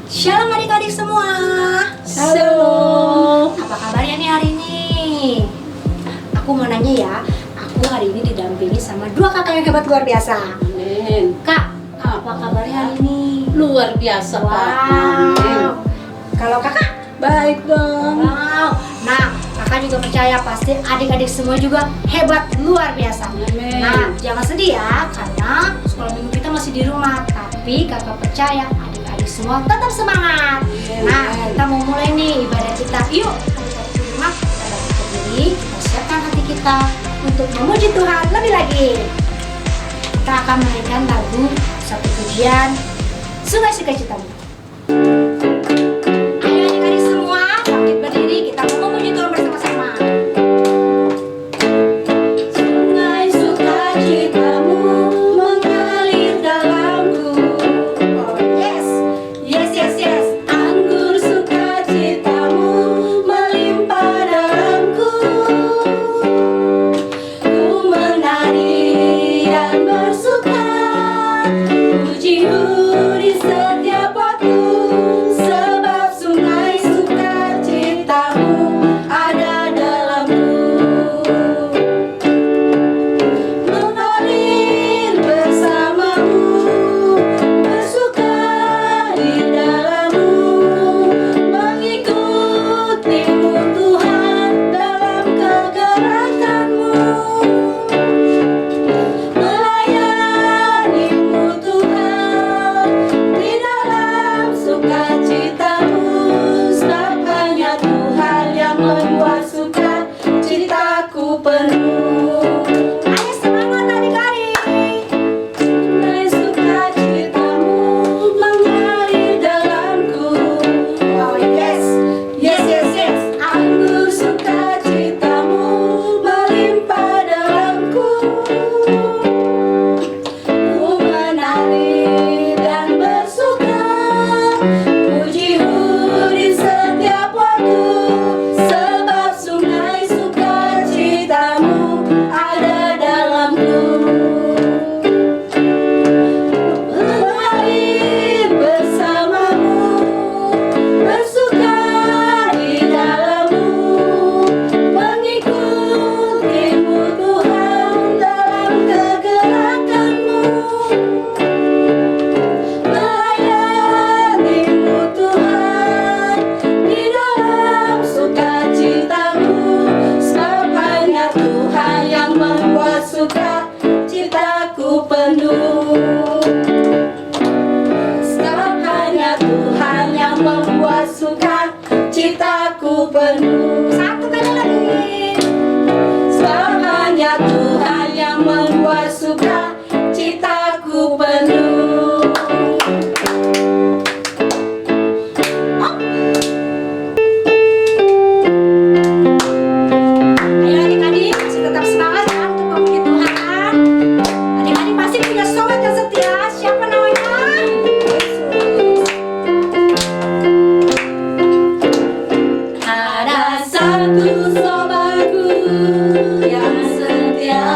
Shalom adik-adik semua. Halo. Apa kabarnya nih hari ini? Aku mau nanya ya. Aku hari ini didampingi sama dua kakak yang hebat luar biasa. Amin. Kak, apa kabarnya hari ini? Luar biasa, Kak. Amin. Wow. Kalau kakak? Baik dong. Wow. Nah, kakak juga percaya pasti adik-adik semua juga hebat luar biasa. Amin. Nah, jangan sedih ya, karena sekolah minggu kita masih di rumah. Tapi kakak percaya adik-adik semua tetap semangat. Nah, kita mau mulai nih ibadah kita. Yuk, adik-adik di rumah, kita berdiri, kita siapkan hati kita untuk memuji Tuhan lebih lagi. Kita akan mainkan lagu satu pujian Sungai Sukacitamu. Ayo adik-adik semua, bangkit berdiri, kita mau memuji Tuhan bersama-sama. Sungai sukacitamu mengalir dalamku. Oh, yes. Yes, yes, yes. Anggur sukacitamu melimpah dalamku. Ku menari dan bersuka, puji di setiap waktu, sebab sungai sukacitamu ada dalamku. Mengalir bersamamu, bersuka di dalammu, mengikutimu Tuhan dalam kegerakanmu, melayanimu Tuhan di dalam sukacitamu, sebab hanya Tuhan yang membuat sukacitaku penuh. Ayo semangat adik-adik. Sungai sukacitamu mengalir dalamku. Oh, yes. Yes, yes, yes. Anggur sukacitamu melimpah dalamku. Ku menari dan bersuka, puji-Mu di setiap waktu, sebab sungai sukacitamu ada dalamku. Mengalir bersamamu, bersuka di dalammu, mengikutimu Tuhan dalam kegerakanmu, melayanimu Tuhan di dalam sukacitamu, sebab hanya Tuhan yang membuat sukacitaku penuh. Sebab hanya Tuhan yang membuat sukacitaku penuh. Satu kali lagi. Sebab hanya Tuhan yang membuat sukacitaku penuh. Ayo adik-adik, masih tetap semangat ya untuk memuji Tuhan. Adik-adik pasti punya sobat yang setia. Siapa namanya? Ada satu sobatku yang setia,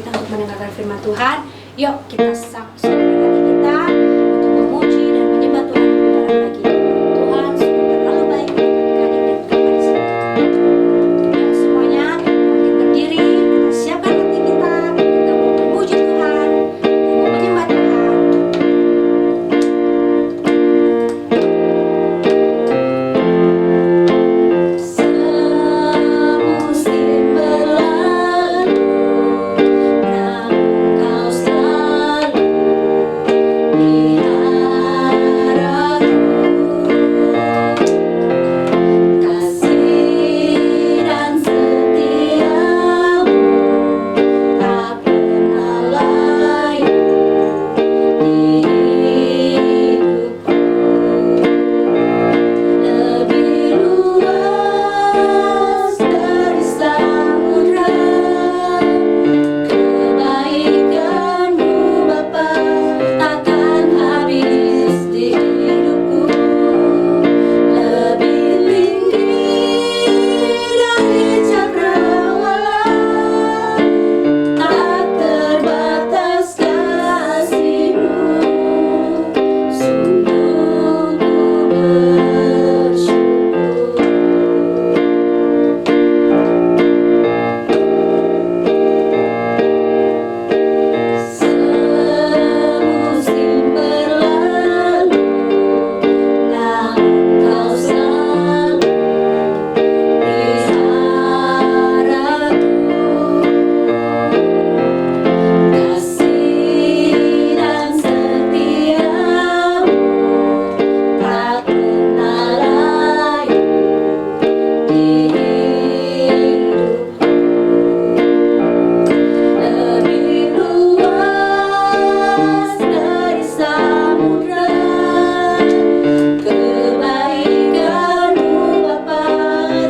kita untuk mendengarkan firman Tuhan. Yuk kita siapkan hati kita untuk memuji dan menyembah Tuhan lebih dalam lagi. Tuhan sungguh terlalu baik untuk adik-adik dan Bapak di sini. Yuk semuanya bangkit berdiri, kita siapkan hati kita mau memuji Tuhan, kita mau menyembah Tuhan. Semusim berlalu, namun kau selalu di hadapanku. Kasih dan setiamu tak pernah layu di hidupku. Lebih luas dari samudra, kebaikan-Mu Bapa takkan habis di hidupku. Lebih tinggi dari cakrawala, tak terbatas kasih-Mu. Sungguh ku bersyukur. Semusim berlalu, namun kau selalu di hadapanku. Kasih dan setiamu tak pernah layu di hidupku. Lebih luas dari samudra, kebaikan-Mu Bapa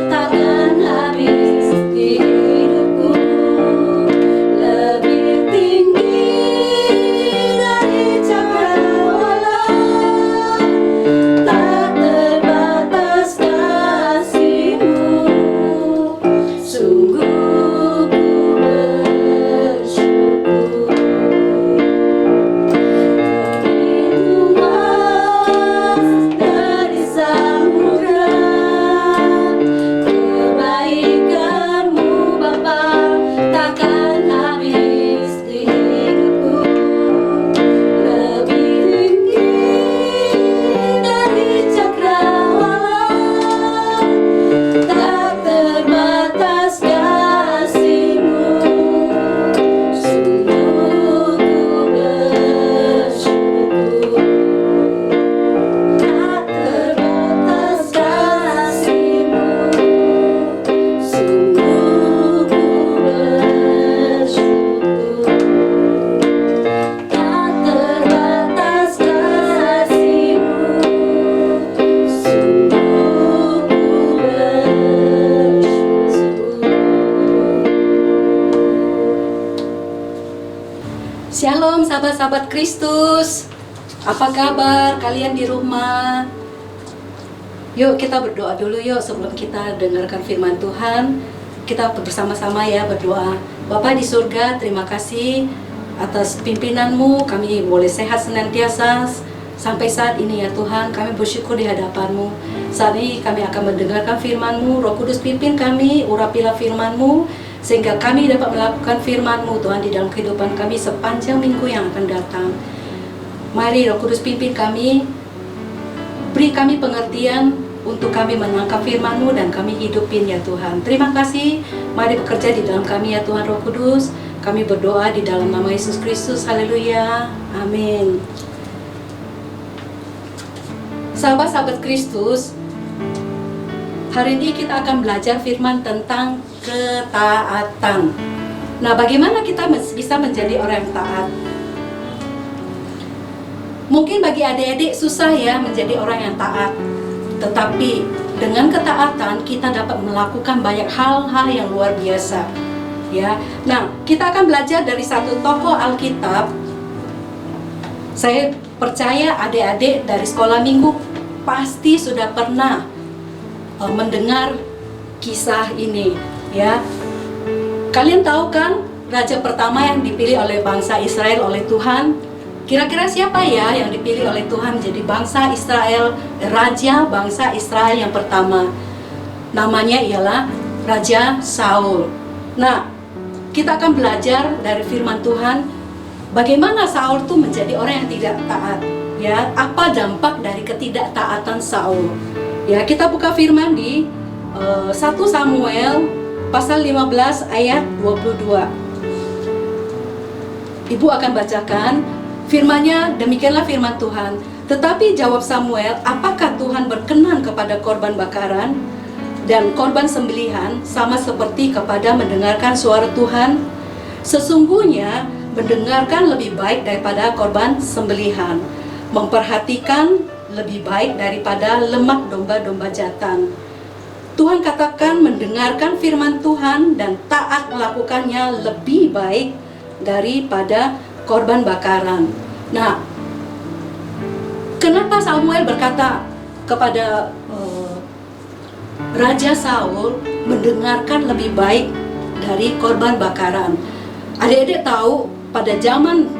takkan habis di hidupku. Lebih tinggi dari cakrawala, tak terbatas kasih-Mu. Sungguh ku bersyukur. Lebih luas dari samudra, kebaikan-Mu Bapa takkan habis di hidupku. Lebih tinggi dari cakrawala, tak terbatas kasih-Mu. Sungguh ku bersyukur. Tak terbatas kasih-Mu. Sungguh ku bersyukur. Tak terbatas kasih-Mu. Sungguh ku bersyukur. Shalom sahabat-sahabat Kristus. Apa kabar kalian di rumah? Yuk kita berdoa dulu yuk sebelum kita dengarkan firman Tuhan. Kita bersama-sama ya berdoa. Bapa di surga, terima kasih atas pimpinan-Mu. Kami boleh sehat senantiasa sampai saat ini ya Tuhan. Kami bersyukur di hadapan-Mu. Saat ini kami akan mendengarkan firman-Mu. Roh Kudus pimpin kami, urapilah firman-Mu sehingga kami dapat melakukan firman-Mu Tuhan di dalam kehidupan kami sepanjang minggu yang akan datang. Mari Roh Kudus pimpin kami, beri kami pengertian untuk kami menangkap firman-Mu dan kami hidupin ya Tuhan. Terima kasih, mari bekerja di dalam kami ya Tuhan Roh Kudus. Kami berdoa di dalam nama Yesus Kristus, haleluya, amin. Sahabat-sahabat Kristus, hari ini kita akan belajar firman tentang ketaatan. Nah, bagaimana kita bisa menjadi orang yang taat? Mungkin bagi adik-adik susah ya menjadi orang yang taat. Tetapi dengan ketaatan kita dapat melakukan banyak hal-hal yang luar biasa. Ya. Nah, kita akan belajar dari satu tokoh Alkitab. Saya percaya adik-adik dari sekolah minggu pasti sudah pernah mendengar kisah ini, ya. Kalian tahu kan raja pertama yang dipilih oleh bangsa Israel oleh Tuhan. Kira-kira siapa ya yang dipilih oleh Tuhan menjadi bangsa Israel, raja bangsa Israel yang pertama? Namanya ialah Raja Saul. Nah, kita akan belajar dari firman Tuhan bagaimana Saul itu menjadi orang yang tidak taat. Ya, apa dampak dari ketidaktaatan Saul? Ya, kita buka firman di 1 Samuel pasal 15 ayat 22. Ibu akan bacakan firman-Nya, demikianlah firman Tuhan. Tetapi jawab Samuel, apakah Tuhan berkenan kepada korban bakaran dan korban sembelihan sama seperti kepada mendengarkan suara Tuhan? Sesungguhnya mendengarkan lebih baik daripada korban sembelihan, memperhatikan lebih baik daripada lemak domba-domba jantan. Tuhan katakan mendengarkan firman Tuhan dan taat melakukannya lebih baik daripada korban bakaran. Nah, kenapa Samuel berkata kepada Raja Saul mendengarkan lebih baik dari korban bakaran? Adik-adik tahu pada zaman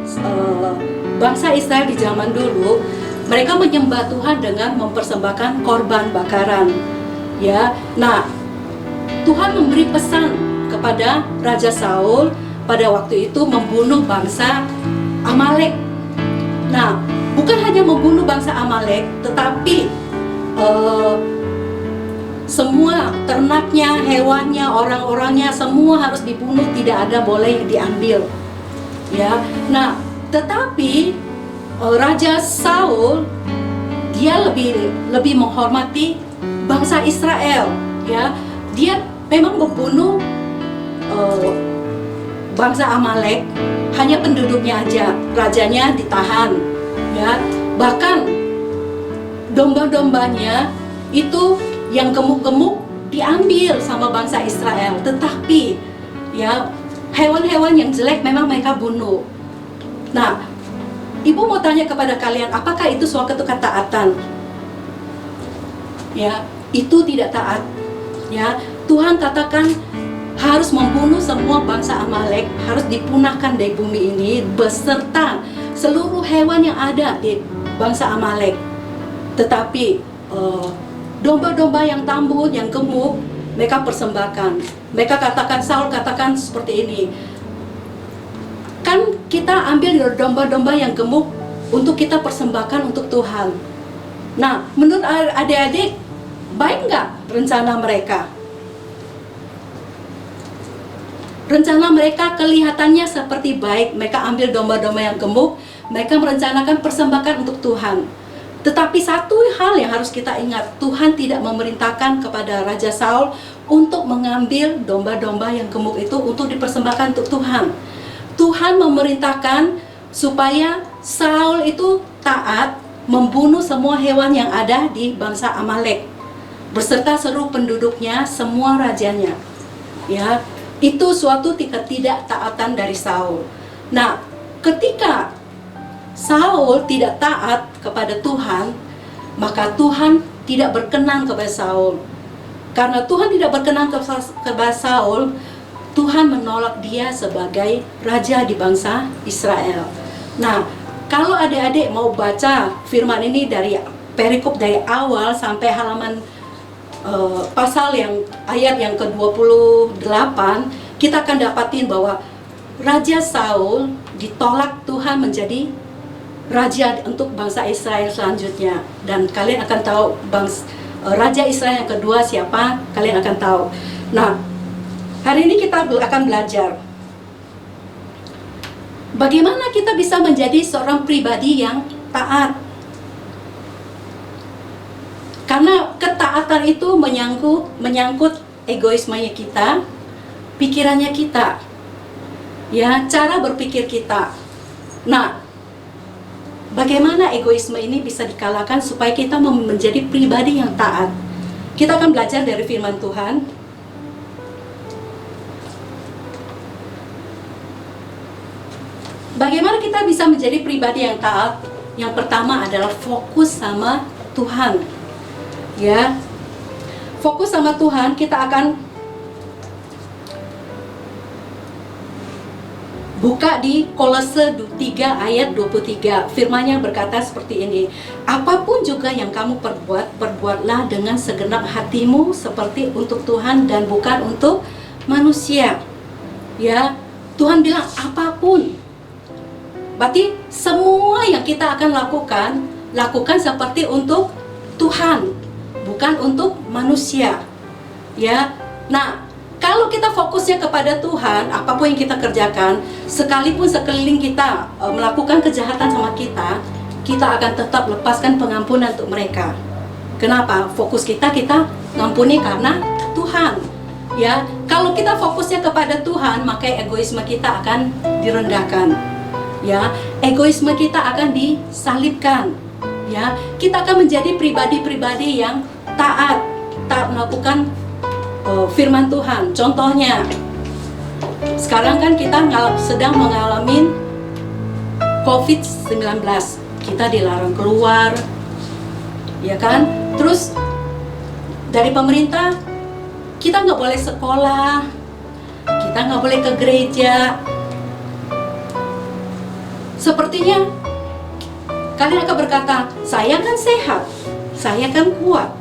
bangsa Israel di zaman dulu, mereka menyembah Tuhan dengan mempersembahkan korban bakaran. Ya, nah Tuhan memberi pesan kepada Raja Saul pada waktu itu membunuh bangsa Amalek. Nah, bukan hanya membunuh bangsa Amalek, tetapi semua ternaknya, hewannya, orang-orangnya semua harus dibunuh, tidak ada boleh diambil. Ya, nah tetapi Raja Saul dia lebih menghormati bangsa Israel, ya. Dia memang membunuh bangsa Amalek, hanya penduduknya aja, rajanya ditahan, ya. Bahkan domba-dombanya itu yang gemuk-gemuk diambil sama bangsa Israel, tetapi ya hewan-hewan yang jelek memang mereka bunuh. Nah, ibu mau tanya kepada kalian, apakah itu suatu ketaatan? Ya, itu tidak taat. Ya, Tuhan katakan harus membunuh semua bangsa Amalek, harus dipunahkan dari bumi ini beserta seluruh hewan yang ada di bangsa Amalek. Tetapi domba-domba yang tambun, yang gemuk, mereka persembahkan. Mereka katakan, Saul katakan seperti ini, kan kita ambil domba-domba yang gemuk untuk kita persembahkan untuk Tuhan. Nah, menurut adik-adik, baik nggak rencana mereka? Rencana mereka kelihatannya seperti baik. Mereka ambil domba-domba yang gemuk, mereka merencanakan persembahan untuk Tuhan. Tetapi satu hal yang harus kita ingat, Tuhan tidak memerintahkan kepada Raja Saul untuk mengambil domba-domba yang gemuk itu untuk dipersembahkan untuk Tuhan. Tuhan memerintahkan supaya Saul itu taat membunuh semua hewan yang ada di bangsa Amalek beserta seluruh penduduknya, semua rajanya. Ya, itu suatu ketidaktaatan dari Saul. Nah, ketika Saul tidak taat kepada Tuhan, maka Tuhan tidak berkenan kepada Saul. Karena Tuhan tidak berkenan kepada Saul, Tuhan menolak dia sebagai raja di bangsa Israel. Nah, kalau adik-adik mau baca firman ini dari perikop dari awal sampai halaman pasal yang ayat yang ke-28, kita akan dapatin bahwa Raja Saul ditolak Tuhan menjadi raja untuk bangsa Israel selanjutnya. Dan kalian akan tahu Raja Israel yang kedua siapa, kalian akan tahu. Nah, hari ini kita akan belajar bagaimana kita bisa menjadi seorang pribadi yang taat. Karena ketaatan itu menyangkut egoismenya kita, pikirannya kita, ya, cara berpikir kita. Nah, bagaimana egoisme ini bisa dikalahkan supaya kita menjadi pribadi yang taat? Kita akan belajar dari firman Tuhan. Bagaimana kita bisa menjadi pribadi yang taat? Yang pertama adalah fokus sama Tuhan. Ya, fokus sama Tuhan, kita akan Buka di Kolose 3 ayat 23. Firman-Nya berkata seperti ini. Apapun juga yang kamu perbuat, perbuatlah dengan segenap hatimu seperti untuk Tuhan dan bukan untuk manusia. Ya, Tuhan bilang apapun. Berarti semua yang kita akan lakukan seperti untuk Tuhan, bukan untuk manusia. Ya. Nah, kalau kita fokusnya kepada Tuhan, apapun yang kita kerjakan, sekalipun sekeliling kita melakukan kejahatan sama kita akan tetap lepaskan pengampunan untuk mereka. Kenapa? Fokus kita ngampuni karena Tuhan. Ya, kalau kita fokusnya kepada Tuhan, maka egoisme kita akan direndahkan. Ya, egoisme kita akan disalibkan. Ya, kita akan menjadi pribadi-pribadi yang taat melakukan firman Tuhan. Contohnya, sekarang kan kita sedang mengalami COVID-19. Kita dilarang keluar, ya kan? Terus dari pemerintah, kita nggak boleh sekolah, kita nggak boleh ke gereja. Sepertinya kalian akan berkata, saya kan sehat, saya kan kuat.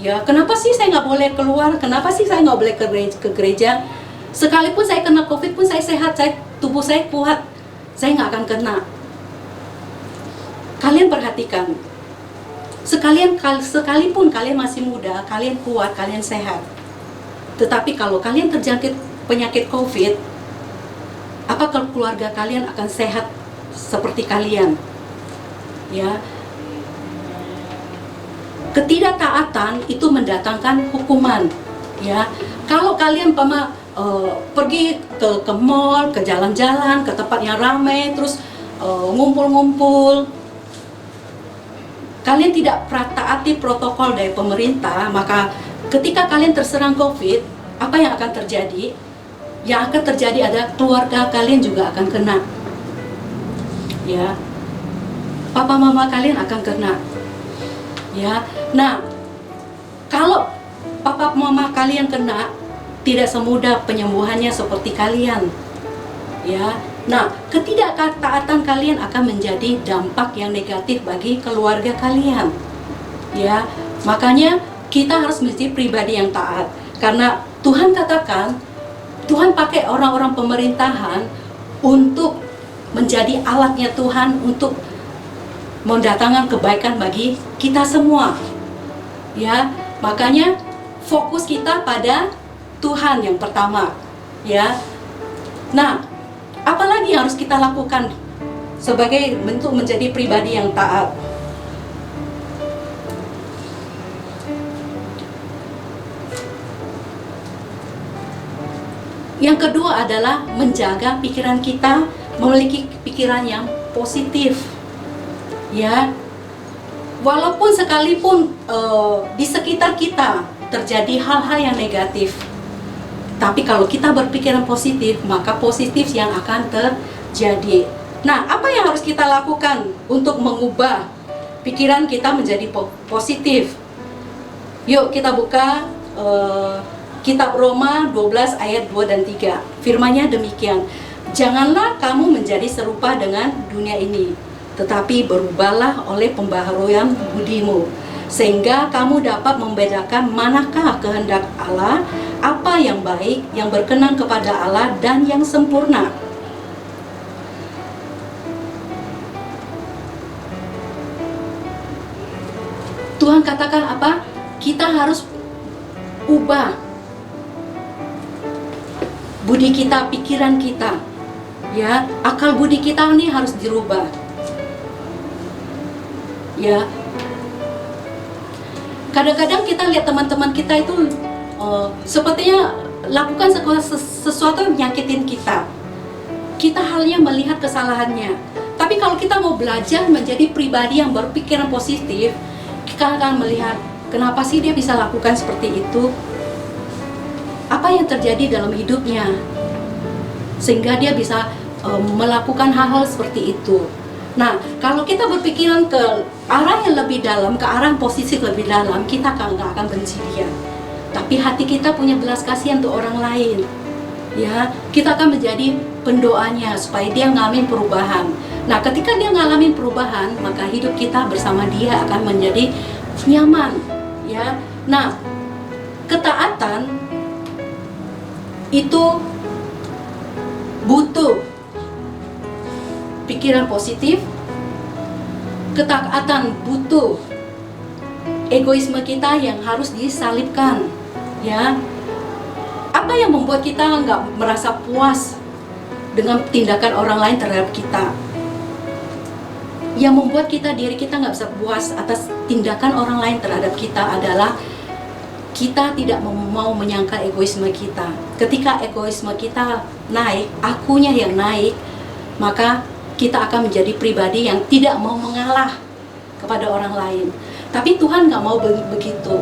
Ya, kenapa sih saya nggak boleh keluar? Kenapa sih saya nggak boleh ke gereja? Sekalipun saya kena COVID pun saya sehat, tubuh saya kuat, saya nggak akan kena. Kalian perhatikan, sekalipun kalian masih muda, kalian kuat, kalian sehat. Tetapi kalau kalian terjangkit penyakit COVID, apakah keluarga kalian akan sehat seperti kalian? Ya, ketidaktaatan itu mendatangkan hukuman. Ya, kalau kalian pergi ke mall, ke jalan-jalan, ke tempat yang ramai, terus ngumpul-ngumpul, kalian tidak taati protokol dari pemerintah, maka ketika kalian terserang COVID, apa yang akan terjadi? Yang akan terjadi adalah keluarga kalian juga akan kena. Ya, papa mama kalian akan kena. Ya, nah, kalau papa mama kalian kena, tidak semudah penyembuhannya seperti kalian. Ya, nah, ketidaktaatan kalian akan menjadi dampak yang negatif bagi keluarga kalian. Ya, makanya kita harus menjadi pribadi yang taat. Karena Tuhan katakan, Tuhan pakai orang-orang pemerintahan untuk menjadi alatnya Tuhan untuk mendatangkan kebaikan bagi kita semua. Ya, makanya fokus kita pada Tuhan yang pertama. Ya. Nah, apalagi yang harus kita lakukan sebagai bentuk menjadi pribadi yang taat? Yang kedua adalah menjaga pikiran kita, memiliki pikiran yang positif. Ya, walaupun sekalipun di sekitar kita terjadi hal-hal yang negatif, tapi kalau kita berpikiran positif, maka positif yang akan terjadi. Nah, apa yang harus kita lakukan untuk mengubah pikiran kita menjadi positif? Yuk kita buka Kitab Roma 12 ayat 2 dan 3. Firman-Nya demikian. Janganlah kamu menjadi serupa dengan dunia ini, tetapi berubahlah oleh pembaharuan budimu, sehingga kamu dapat membedakan manakah kehendak Allah, apa yang baik, yang berkenan kepada Allah, dan yang sempurna. Tuhan katakan apa? Kita harus ubah budi kita, pikiran kita. Ya, akal budi kita ini harus dirubah. Ya, kadang-kadang kita lihat teman-teman kita itu sepertinya lakukan sesuatu yang menyakitin kita. Kita halnya melihat kesalahannya. Tapi kalau kita mau belajar menjadi pribadi yang berpikiran positif, kita akan melihat kenapa sih dia bisa lakukan seperti itu, apa yang terjadi dalam hidupnya, sehingga dia bisa melakukan hal-hal seperti itu. Nah, kalau kita berpikiran ke arah yang lebih dalam, ke arah yang positif lebih dalam, kita nggak akan benci dia. Tapi hati kita punya belas kasihan untuk orang lain. Ya, kita akan menjadi pendoanya supaya dia ngalamin perubahan. Nah, ketika dia ngalamin perubahan, maka hidup kita bersama dia akan menjadi nyaman, ya. Nah, ketaatan itu butuh pikiran positif. Ketaatan butuh egoisme kita yang harus disalibkan, ya. Apa yang membuat kita nggak merasa puas dengan tindakan orang lain terhadap kita? Yang membuat diri kita nggak bisa puas atas tindakan orang lain terhadap kita adalah kita tidak mau menyangka egoisme kita. Ketika egoisme kita naik, akunya yang naik, maka kita akan menjadi pribadi yang tidak mau mengalah kepada orang lain. Tapi Tuhan nggak mau begitu.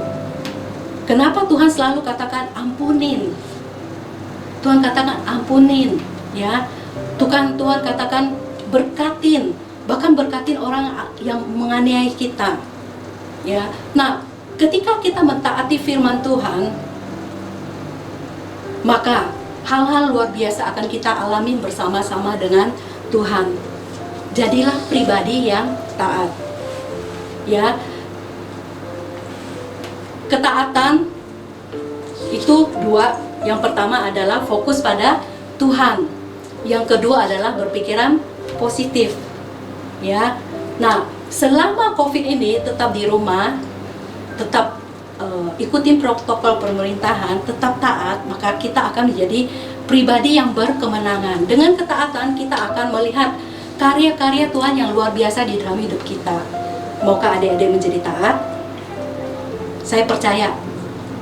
Kenapa Tuhan selalu katakan ampunin? Tuhan katakan ampunin, ya. Tuhan katakan berkatin, bahkan berkatin orang yang menganiaya kita, ya. Nah, ketika kita mentaati firman Tuhan, maka hal-hal luar biasa akan kita alami bersama-sama dengan Tuhan. Jadilah pribadi yang taat, ya. Ketaatan itu dua. Yang pertama adalah fokus pada Tuhan. Yang kedua adalah berpikiran positif, ya. Nah, selama COVID ini tetap di rumah, tetap ikutin protokol pemerintahan, tetap taat, maka kita akan menjadi pribadi yang berkemenangan. Dengan ketaatan kita akan melihat karya-karya Tuhan yang luar biasa di dalam hidup kita. Maukah adik-adik menjadi taat? Saya percaya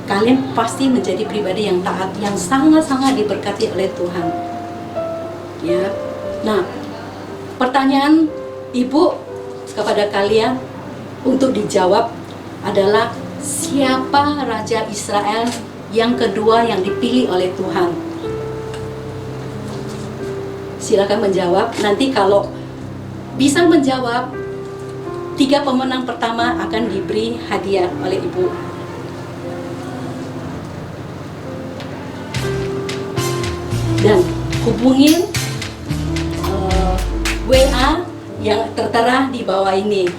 kalian pasti menjadi pribadi yang taat, yang sangat-sangat diberkati oleh Tuhan, ya. Nah, pertanyaan Ibu kepada kalian untuk dijawab adalah, siapa Raja Israel yang kedua yang dipilih oleh Tuhan? Silakan menjawab. Nanti kalau bisa menjawab, 3 pemenang pertama akan diberi hadiah oleh Ibu. Dan hubungin WA yang tertera di bawah ini,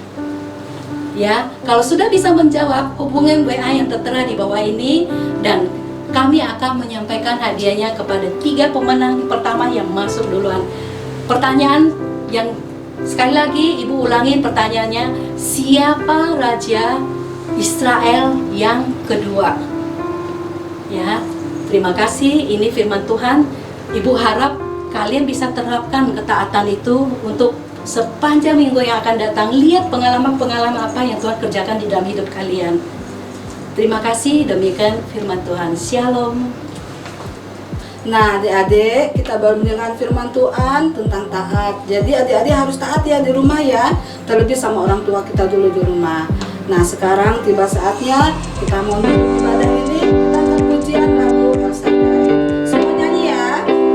ya. Kalau sudah bisa menjawab, hubungin WA yang tertera di bawah ini, dan kami akan menyampaikan hadiahnya kepada 3 pemenang pertama yang masuk duluan. Pertanyaan yang sekali lagi Ibu ulangin pertanyaannya, siapa Raja Israel yang kedua? Ya, terima kasih. Ini firman Tuhan. Ibu harap kalian bisa terapkan ketaatan itu untuk sepanjang minggu yang akan datang. Lihat pengalaman-pengalaman apa yang Tuhan kerjakan di dalam hidup kalian. Terima kasih, demikian firman Tuhan. Shalom. Nah, adik-adik, kita baru mendengar firman Tuhan tentang taat. Jadi adik-adik harus taat ya di rumah ya. Terlebih sama orang tua kita dulu di rumah. Nah, sekarang tiba saatnya kita mau menutup ibadah ini. Kita akan pujian lagu El Shaddai. Semua nyanyi ya. Aku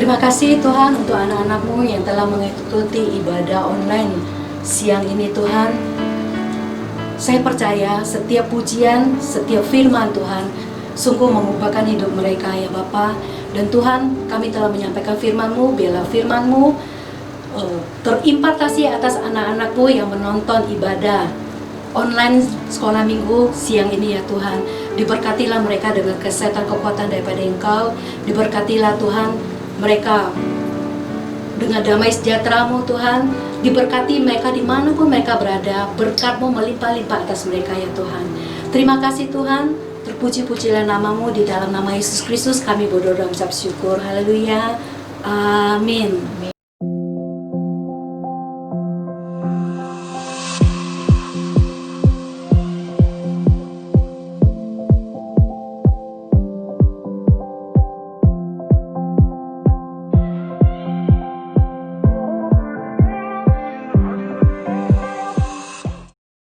Terima kasih Tuhan untuk anak-anak-Mu yang telah mengikuti ibadah online siang ini Tuhan. Saya percaya setiap pujian, setiap firman Tuhan sungguh mengubahkan hidup mereka ya Bapa. Dan Tuhan, kami telah menyampaikan firman-Mu, biarlah firman-Mu terimpartasi atas anak-anak-Mu yang menonton ibadah online sekolah minggu siang ini ya Tuhan. Diberkatilah mereka dengan kesehatan kekuatan daripada Engkau. Diberkatilah Tuhan mereka dengan damai sejahtera-Mu Tuhan. Diberkati mereka dimanapun mereka berada. Berkat-Mu melimpah-limpah atas mereka ya Tuhan. Terima kasih Tuhan. Terpuji-pujilah nama-Mu. Di dalam nama Yesus Kristus kami berdoa dan mengucap syukur. Haleluya. Amin.